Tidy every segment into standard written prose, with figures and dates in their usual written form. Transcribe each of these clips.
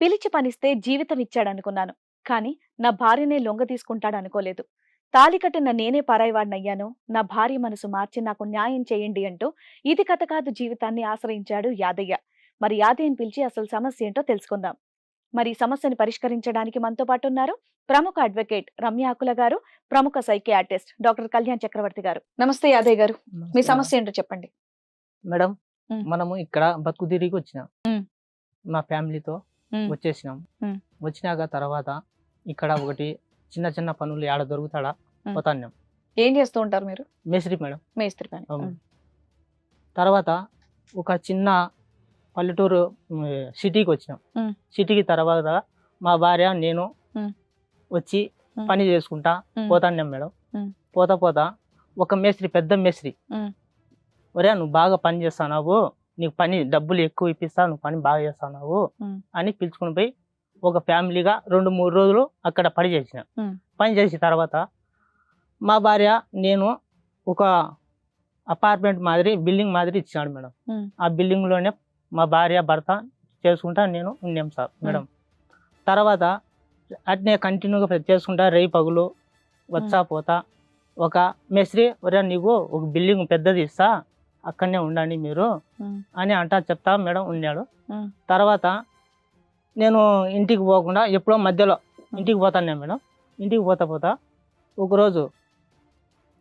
పిలిచి పనిస్తే జీవితం ఇచ్చాడనుకున్నాను. కానీ నా భార్యనే లొంగ తీసుకుంటాడనుకోలేదు. తాళి కట్టిన నేనే పరాయివాడినయ్యాను. నా భార్య మనసు మార్చి నాకు న్యాయం చేయండి అంటూ ఇది కథ కాదు జీవితాన్ని ఆశ్రయించాడు యాదయ్య. మరి యాదయ్యని పిలిచి అసలు సమస్య ఏంటో తెలుసుకుందాం. మరి ఈ సమస్యని పరిష్కరించడానికి మనతో పాటు ఉన్నారు ప్రముఖ అడ్వకేట్ రమ్య ఆకుల గారు, ప్రముఖ సైకియాట్రిస్ట్ డాక్టర్ కళ్యాణ్ చక్రవర్తి గారు. నమస్తే యాదయ్య గారు, మీ సమస్య ఏంటో చెప్పండి. మేడం, మ్. మనము ఇక్కడ బతుకు తిరిగి వచ్చినాం. మ్. మా ఫ్యామిలీతో మ్. వచ్చేసినాం. మ్. వచ్చినాక తర్వాత ఇక్కడ ఒకటి చిన్న చిన్న పనులు ఏడ దొరుకుతాడా మ్. పోతాన్నాం. ఏం చేస్తూ ఉంటారు మీరు? మేస్త్రి మేడం. మేస్త్రి పని. అవును. తర్వాత ఒక చిన్న పల్లెటూరు సిటీకి వచ్చినాం. మ్. సిటీకి తర్వాత మా భార్య నేను మ్. వచ్చి మ్. పని చేసుకుంటా మ్. పోతాన్నాం మేడం. మ్. పోతా ఒక మేస్త్రి, పెద్ద మేస్త్రి, మ్. ఒరే నువ్వు బాగా పని చేస్తున్నావు, నీకు పని డబ్బులు ఎక్కువ ఇప్పిస్తా, నువ్వు పని బాగా చేస్తున్నావు మ్. అని పిలుచుకుని పోయి ఒక ఫ్యామిలీగా 2-3 రోజులు అక్కడ పని చేసిన. మ్. పని చేసిన తర్వాత మా భార్య నేను ఒక అపార్ట్మెంట్ మాదిరి బిల్డింగ్ మాదిరి ఇచ్చినాడు మేడం. మ్. ఆ బిల్డింగ్లోనే మా భార్య భర్త చేసుకుంటా నేను ఉన్నాం సార్ మేడం. తర్వాత అట్నే కంటిన్యూగా చేసుకుంటా రేయి పగులు వచ్చా పోతా ఒక మేస్త్రి, ఒరే నీకు ఒక బిల్డింగ్ పెద్దది ఇస్తా అక్కడనే ఉండండి మీరు అని అంటా చెప్తా మేడం ఉన్నాడు. తర్వాత నేను ఇంటికి పోకుండా ఎప్పుడో మధ్యలో ఇంటికి పోతాను మేడం. ఇంటికి పోతా ఒకరోజు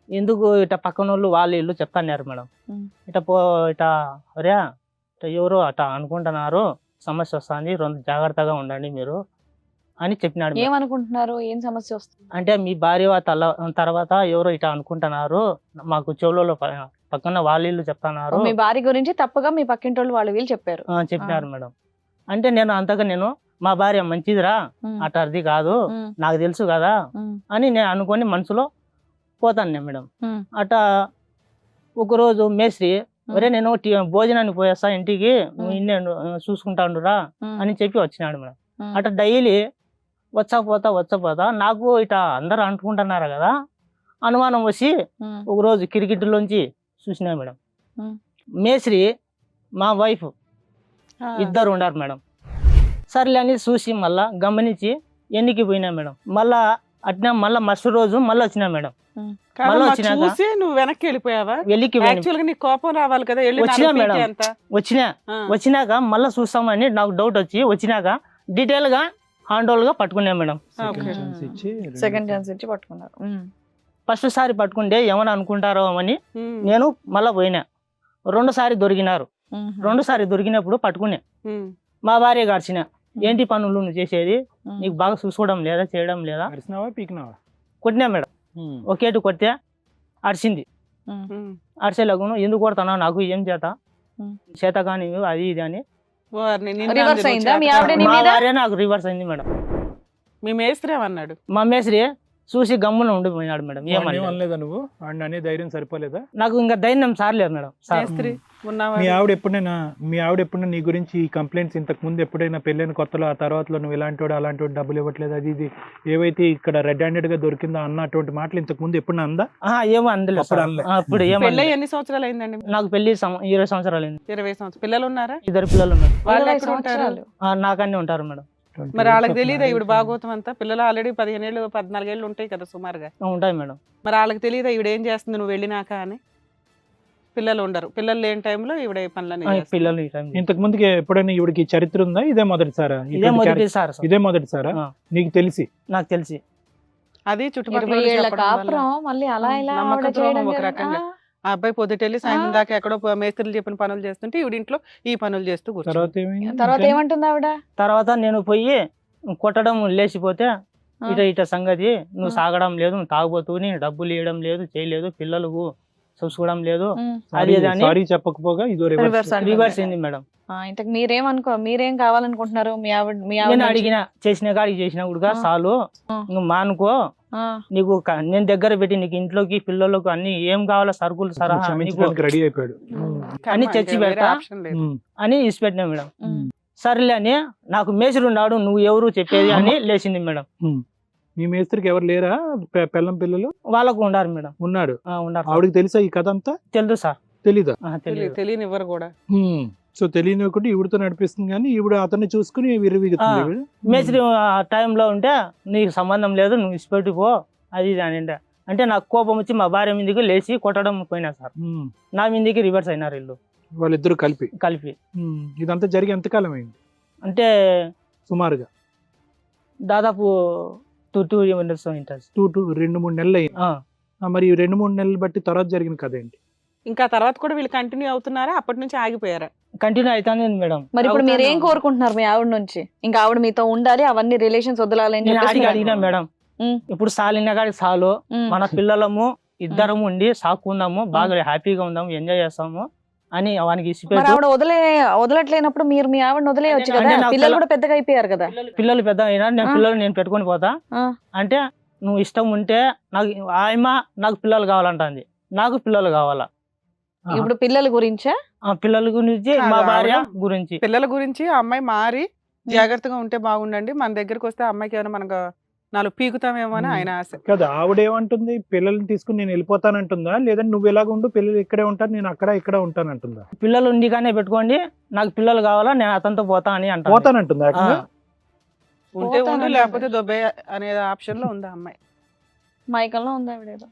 ఎందుకు ఇట పక్కన వాళ్ళు ఇల్లు చెప్తాన్నారు మేడం. ఇట ఒరే ఇట ఎవరు అట అనుకుంటున్నారు, సమస్య వస్తుంది, రెండు జాగ్రత్తగా ఉండండి మీరు అని చెప్పినాడు. ఏమనుకుంటున్నారు? ఏం సమస్య వస్తుంది అంటే మీ భార్య తర్వాత ఎవరో ఇట అనుకుంటున్నారు, మాకు చెవులలో పక్కన వాళ్ళ ఇల్లు చెప్తున్నారు. మీ భార్య గురించి తప్పుగా మీ పక్కింటోళ్ళు వాళ్ళు వీళ్ళు చెప్పారు. చెప్పినారు మేడం. అంటే నేను అంతగా నేను మా భార్య మంచిదిరా, అట అది కాదు నాకు తెలుసు కదా అని నేను అనుకొని మనసులో పోతాను మేడం. అట ఒకరోజు మేస్త్రి, ఒరే నేను భోజనానికి పోయేస్తా ఇంటికి, నువ్వు ఇన్నే చూసుకుంటాండురా అని చెప్పి వచ్చినాడు మేడం. అట డైలీ వచ్చపోతా నాకు ఇట అందరు అనుకుంటున్నారు కదా అనుమానం వచ్చి ఒకరోజు కిటికీలోంచి చూసినా మేడం. మేస్త్రి మా వైఫ్ ఇద్దరు ఉన్నారు మేడం. సర్లే అని చూసి మళ్ళా గమనించి ఎన్నికి పోయినా మేడం. మళ్ళా అట్నే మళ్ళా మస్తు రోజు మళ్ళీ వచ్చినా మేడం. నువ్వు వెనక్కి వెళ్ళిపోయావా? నీకు కోపం రావాలి కదా. వచ్చినా మేడం. వచ్చినాక మళ్ళీ చూస్తామని నాకు డౌట్ వచ్చి వచ్చినాక డీటెయిల్ గా హ్యాండ్ ఓవర్ గా పట్టుకున్నా మేడం. సెకండ్ ఛాన్స్ ఇచ్చి పట్టుకున్నారు. ఫస్ట్ సారి పట్టుకుంటే ఏమని అనుకుంటారో అని నేను మళ్ళా పోయినా. రెండోసారి దొరికినారు. రెండోసారి దొరికినప్పుడు పట్టుకునే మా భార్య గడిచిన, ఏంటి పనులు నువ్వు చేసేది, నీకు బాగా చూసుకోవడం లేదా, చేయడం లేదా, కొట్టినా మేడం. ఒకేటి కొడితే అరిచింది. అరిచేలాగును ఎందుకు కొడతానా, నాకు ఏం చేత కానీ అది ఇది అని మా భార్య నాకు రివర్స్ అయింది మేడం. మీ మేస్త్రి ఏమన్నాడు? మా మేస్త్రి చూసి గమ్మున ఉండిపోయినాడు మేడం. ఏమనలేదా నువ్వు అనే ధైర్యం సరిపోలేదా? నాకు ఇంకా ధైర్యం సార్లేదు మేడం. మీ ఆవిడ ఎప్పుడైనా నీ గురించి ఈ కంప్లైంట్స్ ఇంతకు ముందు ఎప్పుడైనా పెళ్ళైన కొత్తలో ఆ తర్వాతలో నువ్వు ఇలాంటి వాడు అలాంటి వాడు డబ్బులు ఇవ్వట్లేదు అది ఇది ఏవైతే ఇక్కడ రెడ్ హ్యాండెడ్ గా దొరికిందో అన్న అటువంటి మాటలు ఇంతకు ముందు ఎప్పుడు అందా? ఏమో అందలేదు. అప్పుడు ఎన్ని సంవత్సరాలు అయిందండి? నాకు పెళ్లి 20 సంవత్సరాలు అయింది. 20 సంవత్సరాలు. పిల్లలు ఉన్నారా? 2 పిల్లలు ఉన్నారు. వాళ్ళు ఎక్కడ ఉంటారు? నాకన్నీ ఉంటారు మేడం. మరి వాళ్ళకి తెలియదా ఈవిడ భాగవతం అంతా? పిల్లలు ఆల్రెడీ 15 ఏళ్ళు 14 ఏళ్ళు ఉంటాయి కదా సుమారుగా. ఉంటాయి మేడం. మరి వాళ్ళకి తెలియదా ఈవిడ ఏం చేస్తుంది నువ్వు వెళ్ళినాక అని? పిల్లలు ఉండరు. పిల్లలు లేని టైంలో ఈవిడ పనులని పిల్లలు ఇంతకు ముందుకి ఎప్పుడైనా ఈవిడకి చరిత్ర ఉందా? ఇదే మొదటిసారా? ఇదే మొదటిసారా నీకు తెలిసి? నాకు తెలిసి అది చుట్టుపక్కల ఒక రకంగా ఆ అబ్బాయి పొద్దుటెళ్ళి సాయంత్రం దాకా ఎక్కడో మేస్త్రులు చెప్పిన పనులు చేస్తుంటే ఈవిడ ఇంట్లో ఈ పనులు చేస్తూ తర్వాత ఏమంటుంది ఆవిడ? తర్వాత నేను పోయి కొట్టడం లేచిపోతే ఇట సంగతి నువ్వు సాగడం లేదు, నువ్వు తాగుబోతూ డబ్బులు ఇవ్వడం లేదు, చేయలేదు, పిల్లలకు చూసుకోవడం లేదు, అది చెప్పకపోగా రివర్స్ అయింది మేడం. ఇంతకు మీరేం కావాలనుకుంటున్నారు? నేను అడిగిన చేసిన కాడికి చేసిన కూడా చాలు, నువ్వు మానుకో, నీకు నేను దగ్గర పెట్టి నీకు ఇంట్లోకి పిల్లలకు అన్ని ఏం కావాలో సరుకులు సరహా రెడీ అయిపోయాడు అని చర్చి పెడతా అని ఇసి పెట్టినా మేడం. సరేలే అని నాకు మేస్త్రి ఉన్నాడు, నువ్వు ఎవరు చెప్పేది అని లేచింది మేడం. మీ మేస్త్రికి ఎవరు లేరా పిల్లం పిల్లలు? వాళ్ళకు ఉన్నారు మేడం. ఉన్నారు. ఆవిడకి తెలుసా ఈ కథ అంతా? తెలుసు సార్. తెలీదా? తెలియనివ్వరు కూడా. సో తెలియనివ్వకుండా ఈవిడతో నడిపిస్తుంది కానీ ఈవిడ అతన్ని చూసుకుని విర్రవీగుతుంది ఈవిడ. మేస్త్రి ఆ టైంలో ఉంటే నీకు సంబంధం లేదు, నువ్వు ఇచ్చిపెట్టి పో అది ఇది అని అంటే నాకు కోపం వచ్చి మా భార్య మీదకి లేచి కొట్టడం పోయినా సార్. నా మీదకి రివర్స్ అయినారు వీళ్ళు వాళ్ళిద్దరు కలిపి. ఇదంతా జరిగి ఎంతకాలం అయింది అంటే సుమారుగా? దాదాపు 2 years ఉంటుంది. 2-3 నెలలు అయింది. మరి 2-3 నెలలు బట్టి తర్వాత జరిగిన కథ ఏంటి? ఇంకా తర్వాత కూడా వీళ్ళు కంటిన్యూ అవుతున్నారా, అప్పటి నుంచి ఆగిపోయారా? కంటిన్యూ అవుతానే మేడం. మరి ఇప్పుడు మీరు ఏం అవుతాను. కోరుకుంటున్నారు మీ ఆవిడ నుంచి? ఇంకా ఆవిడ మీతో ఉండాలి, అవన్నీ రిలేషన్స్ వదలాలని నేను చెప్పేసి ఆడికి మీరు అడిగినా మేడం, ఇప్పుడు సాలిన కాడికి చాలు, ఉమ్, మన పిల్లలము ఇద్దరము ఉండి సాకుందాము, బాగా హ్యాపీగా ఉందాము, ఎంజాయ్ చేస్తాము అని వానికి మరి ఇచ్చిపెట్టు. ఆవిడ వదలట్లేనప్పుడు మీరు మీ ఆవిడ వదిలేయచ్చు అంటే కదా, నాకు పిల్లలు పిల్ల- కూడా పెద్దగా అయిపోయారు కదా. పిల్లలు పెద్ద అయినా నేను పిల్లలు నేను పెట్టుకొని పోతా ఆ. అంటే నువ్వు ఇష్టం ఉంటే నాకు ఆయమ నాకు పిల్లలు కావాలంటుంది, నాకు పిల్లలు కావాలా. ఇప్పుడు పిల్లల గురించా? ఆ పిల్లల గురించి మా కాదు, భార్య ఆవిడ గురించి పిల్లల గురించి ఆ అమ్మాయి మారి జాగ్రత్తగా ఉంటే బాగుండండి, మన దగ్గరకు వస్తే ఆ అమ్మాయికి ఏమైనా మనకు 4 పీకుతామేమో అని ఆయన ఆశ. కదా ఆవిడేమంటుంది, పిల్లల్ని తీసుకుని నేను వెళ్ళిపోతానంటుందా, లేదంటే నువ్వు ఎలాగ ఉండు, పిల్లలు ఇక్కడే ఉంటారు, నేను అక్కడ ఇక్కడ ఉంటానంటుందా? పిల్లలు ఉండిగానే పెట్టుకోండి, నాకు పిల్లలు కావాలా, నేను అతనితో పోతా అని అంటాను. పోతానంటుందా ఏకంగా? ఉంటే ఉండు, పోతానండి. లేకపోతే దొబ్బే అనే ఆప్షన్ లో ఉంది ఆ అమ్మాయి. మైకంలో ఉంది ఆవిడ ఏదో.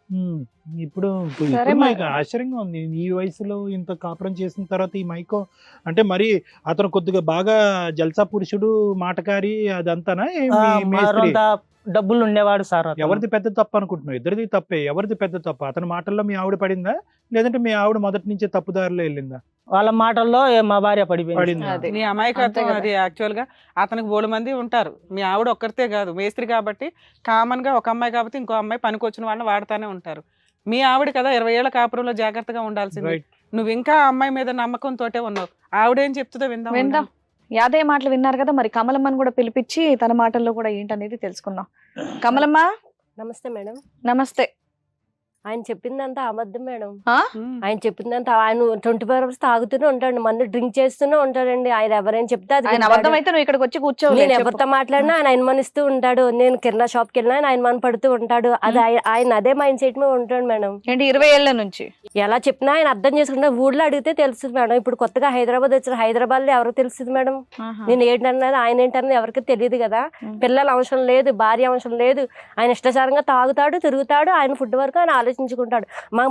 ఉమ్, ఇప్పుడు సరే ఇప్పుడు మరి. నాకు ఆశ్చర్యంగా ఉంది, ఈ వయసులో ఇంత కాపురం చేసిన తర్వాత ఈ మైకో అంటే మరి అతను కొద్దిగా బాగా జల్సా పురుషుడు, మాటకారి అదంతానా? మేస్త్రి మరంత డబ్బులు ఉండేవాడు సార్ అతను. ఎవరిది పెద్ద తప్పు అనుకుంటున్నావు? ఇద్దరిది తప్పే. ఎవరిది పెద్ద తప్పు? అతని మాటల్లో మీ ఆవిడ పడిందా, లేదంటే మీ ఆవిడ మొదటి నుంచే తప్పుదారిలో వెళ్ళిందా? వాళ్ళ మాటల్లో మా భార్య పడిపోయింది. పడిందా? అదే. నీ అంతే అమాయకత్వం కదా. అది. యాక్చువల్ గా అతనికి బోడు మంది ఉంటారు, మీ ఆవిడ ఒక్కరితే కాదు, మేస్త్రి కాబట్టి కామన్ గా ఒక అమ్మాయి కాబట్టి ఇంకో అమ్మాయి పనికొచ్చిన వాళ్ళని వాడుతానే ఉంటారు. మీ ఆవిడ కదా 20 ఏళ్ల కాపురంలో జాగ్రత్తగా ఉండాల్సింది, రైట్. నువ్వు ఇంకా ఆ అమ్మాయి మీద నమ్మకంతోటే ఉన్నావు. ఆవిడేం చెప్తుందో విందాం. విందాం. యాదయ్య మాటలు విన్నారు కదా, మరి కమలమ్మని కూడా పిలిపించి తన మాటల్లో కూడా ఏంటనేది తెలుసుకుందాం. కమలమ్మ నమస్తే మేడం. నమస్తే. ఆయన చెప్పిందంతా అబద్ధం మేడం. ఉమ్. ఆయన చెప్పిందంతా ఆయన 24 hours తాగుతూనే ఉంటాడు, మందు డ్రింక్ చేస్తూనే ఉంటాడండి. ఆయన ఎవరేం చెప్తే అది ఆయన వింటాడు. అబద్ధం అయితే నువ్వు ఇక్కడికి వచ్చి నేను కూర్చోలేదు. ఎవరితో మాట్లాడినా ఆయన అనుమానిస్తూ ఉంటాడు. నేను కిరాణా షాప్ కి వెళ్ళినా ఆయన అనుమాన పడుతూ ఉంటాడు. అది ఆయన అదే మైండ్ సెట్ మీద ఉంటాడు మేడం. ఏంటి 20 ఏళ్ల నుంచి? ఎలా చెప్పినా ఆయన అర్థం చేసుకుంటే ఊళ్ళో అడిగితే తెలుస్తుంది మేడం. ఇప్పుడు కొత్తగా హైదరాబాద్ వచ్చారు, హైదరాబాద్ లో ఎవరికి తెలుస్తుంది మేడం? నేను ఏంటన్నది ఆయన ఏంటన్నది ఎవరికి తెలియదు కదా. పిల్లల అవసరం లేదు, భార్య అవసరం లేదు, ఆయన ఇష్టాచారంగా తాగుతాడు, తిరుగుతాడు, ఆయన ఫుడ్ వరకు ఆయన ఆలోచించుకుంటాడు.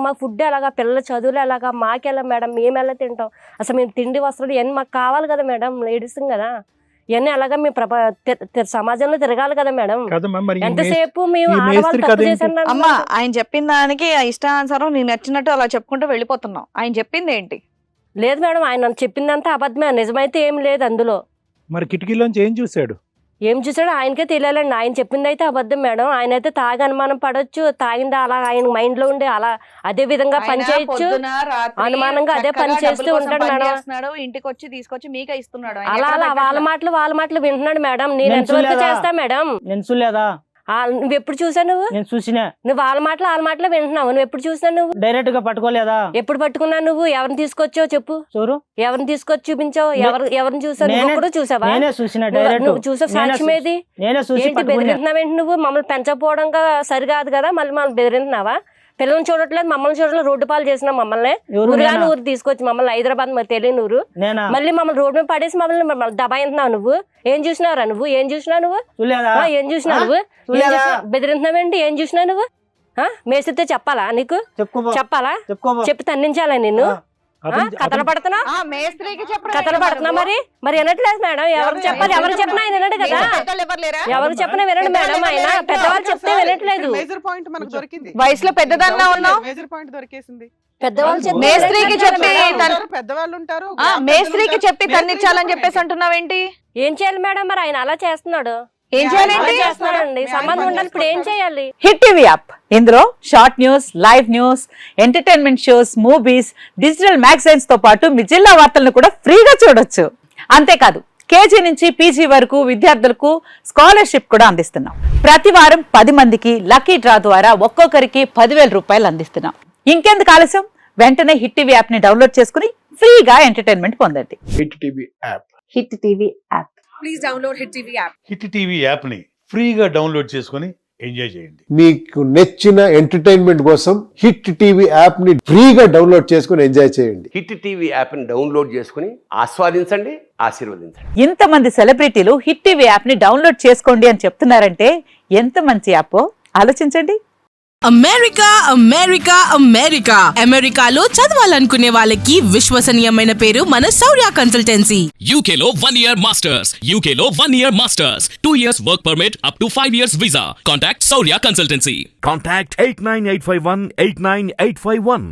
మా ఫుడ్ ఎలాగా, పిల్లల చదువులు ఎలాగా, మాకెలా మేడం, మేము ఎలా తింటాం, అసలు మేము తిండి వస్త్రాలు ఇవన్నీ మాకు కావాలి కదా మేడం, లేడీస్ కదా, ఇవన్నీ ఎలాగా మేము సమాజంలో తిరగాలి కదా మేడం. కదమ్మా, మరి ఈ ఎంతసేపు మేము ఈ ఆడవాళ్ళు మేస్త్రి తప్పు కథ ఏంటి? చేశాను అమ్మా, ఆయన చెప్పిన దానికి ఆ ఇష్టానుసారం నేను నచ్చినట్టు అలా చెప్పుకుంటూ వెళ్ళిపోతున్నావు. ఆయన చెప్పింది ఏంటి? లేదు మేడం, ఆయన చెప్పిందంతా అబద్ధమే, నిజమైతే ఏం లేదు అందులో. మరి కిటికీలోంచి ఏం చూశాడు? ఏం చూసాడో ఆయనకే తెలియాలండి. ఆయన చెప్పింది అయితే అబద్ధం మేడం. ఆయన అయితే తాగి అనుమానం పడవచ్చు, తాగిందా అలా ఆయన మైండ్ లో ఉండే అలా అదే విధంగా పని చేయొచ్చు, అనుమానంగా అదే పని చేస్తూ ఉంటాడు మేడం. ఇంటికి వచ్చి తీసుకొచ్చి మీకే ఇస్తున్నాడు. ఆయన అలా ఎక్కడ అలా వాళ్ళ పెట్టట్లా. మాటలు వింటున్నాడు మేడం. నేను నేను ఎంతవరకు చూడలేదా? చేస్తా మేడం? నేను చూడలేదా? నువ్వు ఎప్పుడు చూసావు? నేను చూసినా. నువ్వు వాళ్ళ మాటలు వింటున్నావు. నువ్వు ఎప్పుడు చూసావు? నువ్వు డైరెక్ట్ గా పట్టుకోలేదా? ఎప్పుడు పట్టుకున్నావు? నువ్వు ఎవరిని తీసుకొచ్చావు చెప్పు? చూరు, ఎవరిని తీసుకొచ్చి చూపించావు? ఎవరిని చూసావు? నువ్వు నేనే- కూడా చూసావా? నేనే చూసిన నువ్వు డైరెక్ట్. చూసావు? సాక్ష్యం ఏది? నేనే చూసి ఏంటి పట్టుకున్నా. బెదిరింటున్నావు? ఏంటి నువ్వు? మమ్మల్ని పెంచకపోవడం సరికాదు కదా, మళ్ళీ మనం బెదిరింటున్నావా? పిల్లల్ని చూడట్లేదు, మమ్మల్ని చూడట్లేదు, రోడ్డు పాలు చేసినావు మమ్మల్ని. ఎవరు? ఊరుగాని నేనా? ఊరు తీసుకొచ్చి మమ్మల్ని హైదరాబాద్ మరి తెలియని ఊరు, నేనా? మళ్ళీ మమ్మల్ని రోడ్డు మీద పడేసి మమ్మల్ని దబాయింటున్నావు. నువ్వు ఏం చూసినావురా? నువ్వు ఏం చూసినావు? నువ్వు చూడలేదా? ఏం చూసినావు? నువ్వు చూడలేదా? బెదిరింటున్నావేంటి? ఏం చూసినావు నువ్వు? మేసితే చెప్పాలా నీకు? చెప్పుకోబో, చెప్పాలా? చెప్పుకోబో. చెప్పి తన్నించాలా నిన్ను? అతను- కథలు పడుతున్నా? ఆ, మేస్త్రికి చెప్పడం కథలు ఏంటి పడుతున్నా? మరి? మరి వినట్లేదు మేడం. ఎవరు చెప్పాలి? ఎవరు చెప్పినా ఆయన వినడు కదా. పెద్దలు ఎవరు లేరా? ఎవరు చెప్పినా వినడు మేడం. ఆయన పెద్దవాళ్ళు చెప్తే వినట్లేదు. మేజర్ పాయింట్ మనకు దొరికింది. వయసులో పెద్దదానిలా ఉన్నావు. మేజర్ పాయింట్ దొరికేసింది. పెద్దవాళ్ళు చెప్తే మేస్త్రికి వినట్లేదు చెప్పి మేడం. ఉంటారు, పెద్దవాళ్ళు ఉంటారు, ఆ, మేస్త్రికి చెప్పి తన్నిచ్చాలని చెప్పేసి మేస్త్రికి అంటున్నావేంటి? ఏం చేయాలి మేడం? మరి ఆయన అలా చేస్తున్నాడు. ఏం ఆయన చేయాలండి? అలా చేస్తున్నాడండి. మీ ఆయన సంబంధం పని ఉండాలి. ఇప్పుడు ఏం చేసుకుంటాడు. చేయాలి? హిట్ టీవీ యాప్ ఇందులో short news, live news, entertainment shows, movies, digital magazines తో పాటు మీ జిల్లా వార్తలను కూడా ఫ్రీగా చూడొచ్చు. అంతేకాదు కేజీ నుంచి పీజీ వరకు విద్యార్థులకు స్కాలర్షిప్ కూడా అందిస్తున్నాం. ప్రతి వారం 10 మందికి లక్కీ డ్రా ద్వారా ఒక్కొక్కరికి 10,000 రూపాయలు అందిస్తున్నాం. ఇంకెందుకు ఆలస్యం? వెంటనే హిట్ టీవీ యాప్ ని డౌన్లోడ్ చేసుకుని ఫ్రీగా ఎంటర్టైన్మెంట్ పొందండి. Hit TV app. Hit TV app. Hit TV యాప్ని ఫ్రీగా డౌన్లోడ్ చేసుకొని ఎంజాయ్ చేయండి. మీకు నచ్చిన ఎంటర్టైన్మెంట్ కోసం హిట్ టీవీ యాప్ ని ఫ్రీగా డౌన్లోడ్ చేసుకుని ఎంజాయ్ చేయండి. హిట్ టీవీ యాప్ని డౌన్లోడ్ చేసుకుని ఆస్వాదించండి, ఆశీర్వదించండి. ఇంతమంది సెలబ్రిటీలు హిట్ టీవీ యాప్ ని డౌన్లోడ్ చేసుకోండి అని చెప్తున్నారంటే ఎంత మంచి యాప్ ఆలోచించండి. అమెరికా అమెరికా అమెరికా అమెరికాలో చదవాలనుకునే వాళ్ళకి విశ్వసనీయమైన పేరు మన శౌర్య కన్సల్టెన్సీ. UK లో 1 year masters, UK లో 1 year masters, 2 years work permit up to 5 years visa. Contact Saurya Consultancy. Contact 89851 89851.